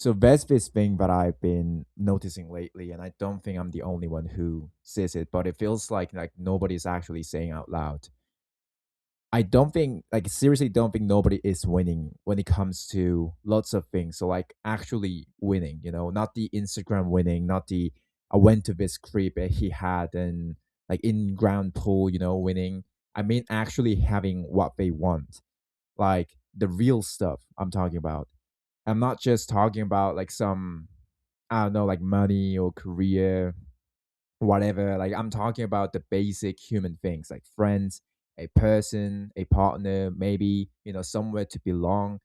So there's this thing that I've been noticing lately, and I don't think I'm the only one who says it, but it feels like nobody's actually saying out loud. I don't think, like, seriously, don't think nobody is winning when it comes to lots of things. So, like, actually winning, not the Instagram winning, not the I went to this crib that he had and like in ground pool, winning. I mean, actually having what they want, like the real stuff I'm talking about. I'm not just talking about like some, I don't know, like money or career, whatever. Like I'm talking about the basic human things like friends, a person, a partner, maybe, somewhere to belong.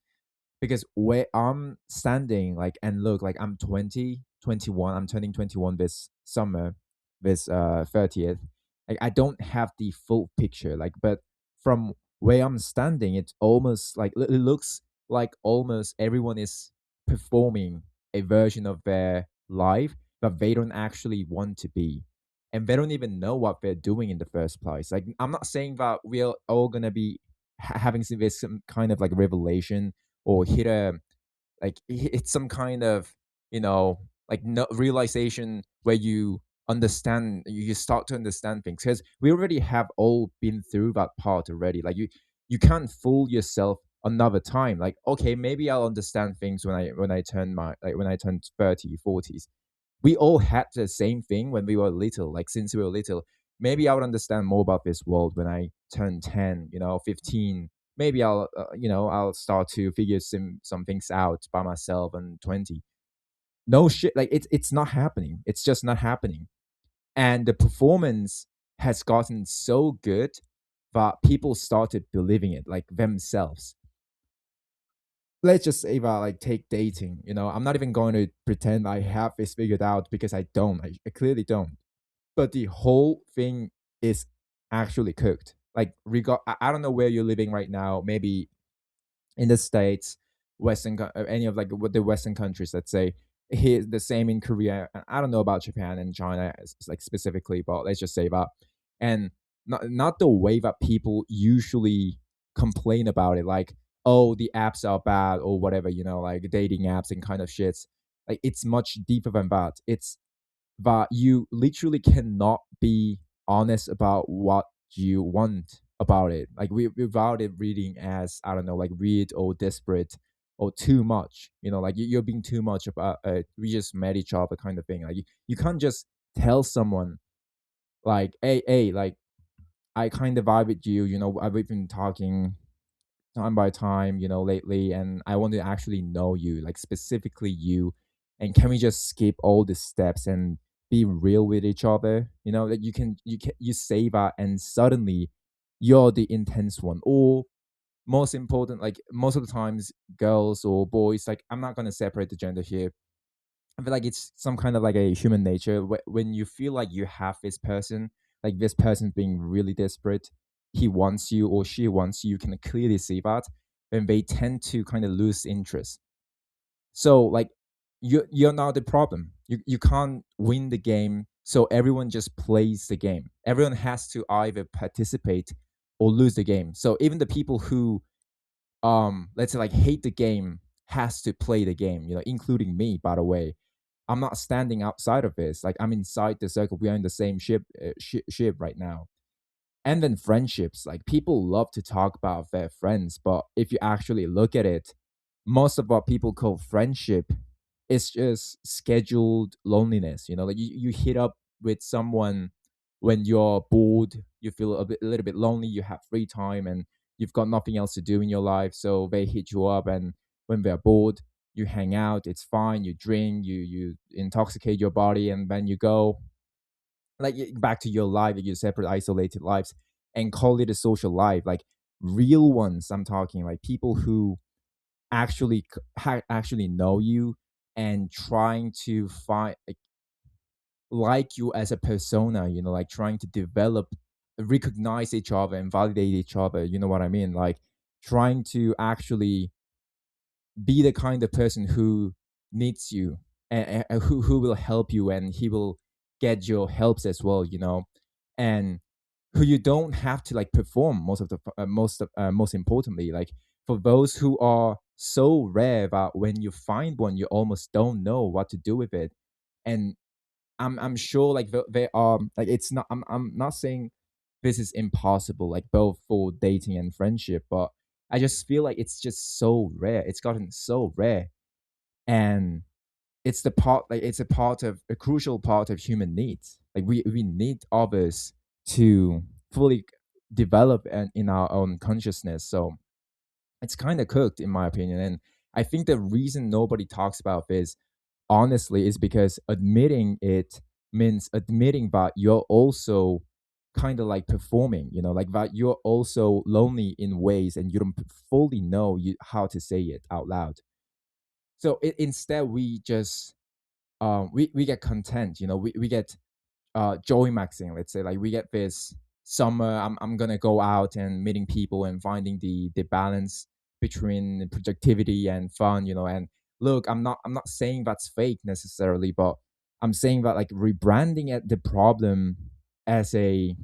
Because where I'm standing, like, and look, like I'm 20, 21, I'm turning 21 this summer, this 30th. Like I don't have the full picture, like, but from where I'm standing, it's almost like it looks like almost everyone is performing a version of their life that they don't actually want to be, and they don't even know what they're doing in the first place. Like I'm not saying that we're all gonna be having this some kind of like revelation or hit a like it's some kind of, you know like no realization where you understand, you start to understand things, because we already have all been through that part already. Like you can't fool yourself another time. Like, okay, maybe I'll understand things when I turn my like when I turn 30, 40s. We all had the same thing when we were little. Like since we were little, maybe I would understand more about this world when I turn 10, 15. Maybe I'll start to figure some things out by myself. And 20, no shit, like it's not happening. It's just not happening. And the performance has gotten so good that people started believing it, like themselves. Let's just say about like take dating. I'm not even going to pretend I have this figured out, because I don't. I clearly don't. But the whole thing is actually cooked. Like, I don't know where you're living right now. Maybe in the states, any of like the Western countries. Let's say here the same in Korea. I don't know about Japan and China like specifically, but let's just say that. And not the way that people usually complain about it, like, oh, the apps are bad or whatever, like dating apps and kind of shits. Like it's much deeper than that. It's that you literally cannot be honest about what you want about it. Like without it reading as, I don't know, like weird or desperate or too much. Like you're being too much about. We just met each other kind of thing. Like you can't just tell someone like, hey, like I kind of vibe with you. I've been talking time by time, lately, and I want to actually know you, like specifically you. And can we just skip all the steps and be real with each other? That you say that, and suddenly you're the intense one. Or most important, like most of the times, girls or boys, like I'm not gonna separate the gender here. I feel like it's some kind of like a human nature. When you feel like you have this person, like this person being really desperate, he wants you or she wants you, you can clearly see that, then they tend to kind of lose interest. So like you're not the problem. You can't win the game. So everyone just plays the game. Everyone has to either participate or lose the game. So even the people who let's say like hate the game has to play the game, including me, by the way. I'm not standing outside of this. Like I'm inside the circle. We are in the same ship right now. And then friendships. Like people love to talk about their friends, but if you actually look at it, most of what people call friendship is just scheduled loneliness. Like you hit up with someone when you're bored, you feel a little bit lonely, you have free time, and you've got nothing else to do in your life. So they hit you up, and when they're bored, you hang out. It's fine. You drink, you intoxicate your body, and then you go like back to your life, your separate, isolated lives, and call it a social life. Like real ones, I'm talking like people who actually know you and trying to find like you as a persona, like trying to develop, recognize each other and validate each other. You know what I mean? Like trying to actually be the kind of person who needs you, and who will help you, and he will get your helps as well, and who you don't have to like perform most of the most importantly, like for those who are so rare that when you find one, you almost don't know what to do with it. And I'm sure like there are like it's not I'm not saying this is impossible like both for dating and friendship, but I just feel like it's just so rare. It's gotten so rare, and it's the part like it's a part of a crucial part of human needs. Like we need others to fully develop and in our own consciousness. So it's kind of cooked in my opinion, and I think the reason nobody talks about this honestly is because admitting it means admitting that you're also kind of like performing, like that you're also lonely in ways and you don't fully know how to say it out loud. So instead we just we get content, we get joy maxing, let's say, like we get this summer, I'm gonna go out and meeting people and finding the balance between productivity and fun, and look, I'm not saying that's fake necessarily, but I'm saying that like rebranding it the problem as a,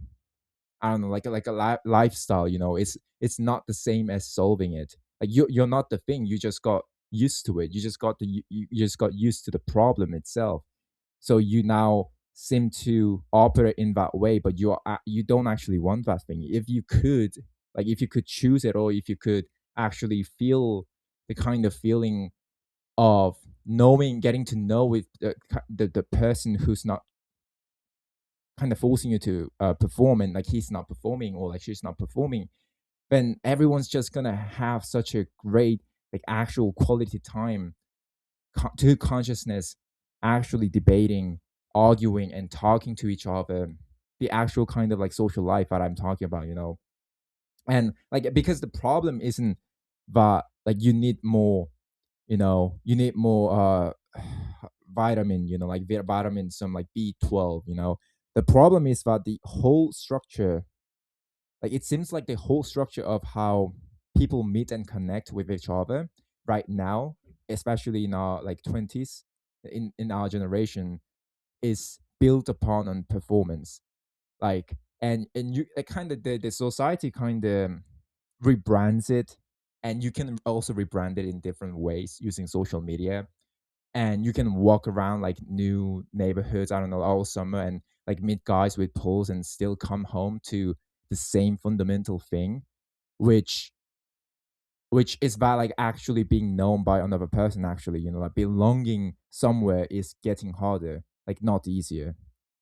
I don't know, like a lifestyle, it's not the same as solving it. Like you're not the thing, you just got used to it, you just got used to the problem itself. So you now seem to operate in that way, but you don't actually want that thing. If you could, like if you could choose it, or if you could actually feel the kind of feeling of knowing, getting to know with the person who's not kind of forcing you to perform, and like he's not performing or like she's not performing, then everyone's just gonna have such a great like actual quality time to consciousness, actually debating, arguing, and talking to each other, the actual kind of like social life that I'm talking about, and like because the problem isn't that like you need more, you need more vitamin, like vitamin, some like B12, the problem is that the whole structure, like it seems like the whole structure of how people meet and connect with each other right now, especially in our like 20s, in our generation, is built upon on performance. Like and you like kind of the society kind of rebrands it, and you can also rebrand it in different ways using social media, and you can walk around like new neighborhoods, I don't know, all summer, and like meet guys with poles and still come home to the same fundamental thing, which which is about like actually being known by another person. Actually, like belonging somewhere is getting harder, like not easier.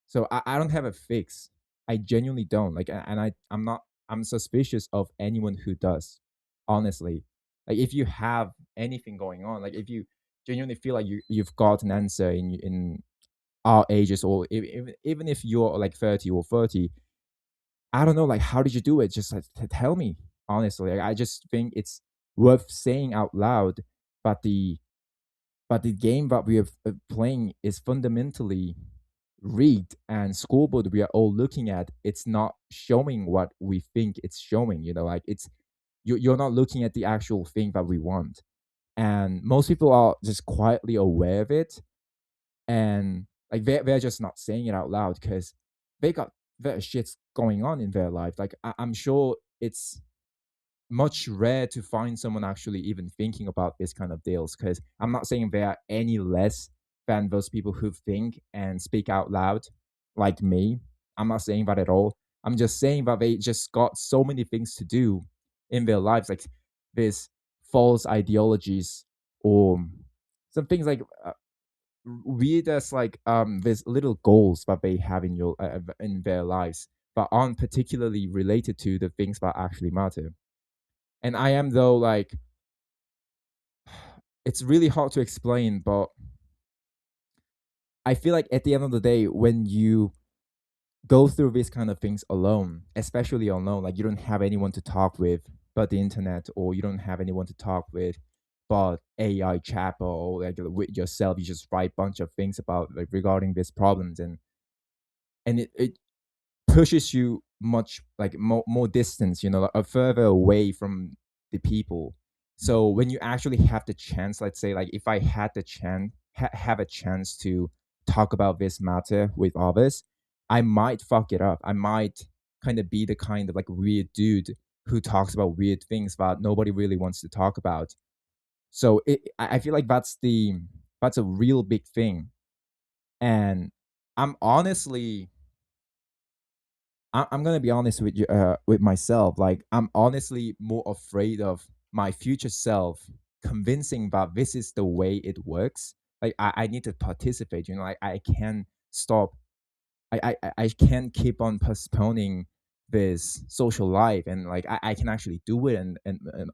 So I don't have a fix. I genuinely don't like, and I'm not, I'm suspicious of anyone who does, honestly. Like if you have anything going on, like if you genuinely feel like you've got an answer in our ages, or even if you're like 30 or 30, I don't know, like how did you do it? Just like tell me honestly. Like, I just think it's worth saying out loud. But the game that we are playing is fundamentally rigged, and scoreboard we are all looking at, it's not showing what we think it's showing. Like it's you're not looking at the actual thing that we want, and most people are just quietly aware of it, and like they're just not saying it out loud because they got their shit's going on in their life. Like I'm sure it's much rare to find someone actually even thinking about this kind of deals, because I'm not saying they are any less than those people who think and speak out loud like me. I'm not saying that at all. I'm just saying that they just got so many things to do in their lives, like this false ideologies, or some things like weird as like there's little goals that they have in their lives but aren't particularly related to the things that actually matter. And I am though like it's really hard to explain, but I feel like at the end of the day, when you go through these kind of things alone, especially alone, like you don't have anyone to talk with but the internet, or you don't have anyone to talk with but AI chat, or like with yourself, you just write a bunch of things about like regarding these problems, and it pushes you much like more distance, like, further away from the people. So when you actually have the chance, let's say like if I had the chance have a chance to talk about this matter with others, I might fuck it up. I might kind of be the kind of like weird dude who talks about weird things that nobody really wants to talk about. So I feel like that's a real big thing. And I'm honestly, I'm gonna be honest with you, with myself. Like, I'm honestly more afraid of my future self convincing that this is the way it works. Like, I need to participate. You know, I can't stop. I can't keep on postponing this social life, and like I can actually do it. And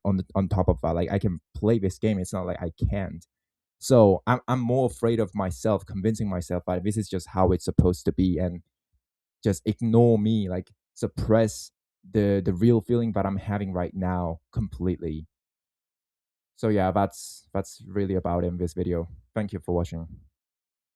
on top of that, like I can play this game. It's not like I can't. So I'm more afraid of myself convincing myself that this is just how it's supposed to be, and just ignore me, like suppress the real feeling that I'm having right now completely. So yeah, that's really about it in this video. Thank you for watching.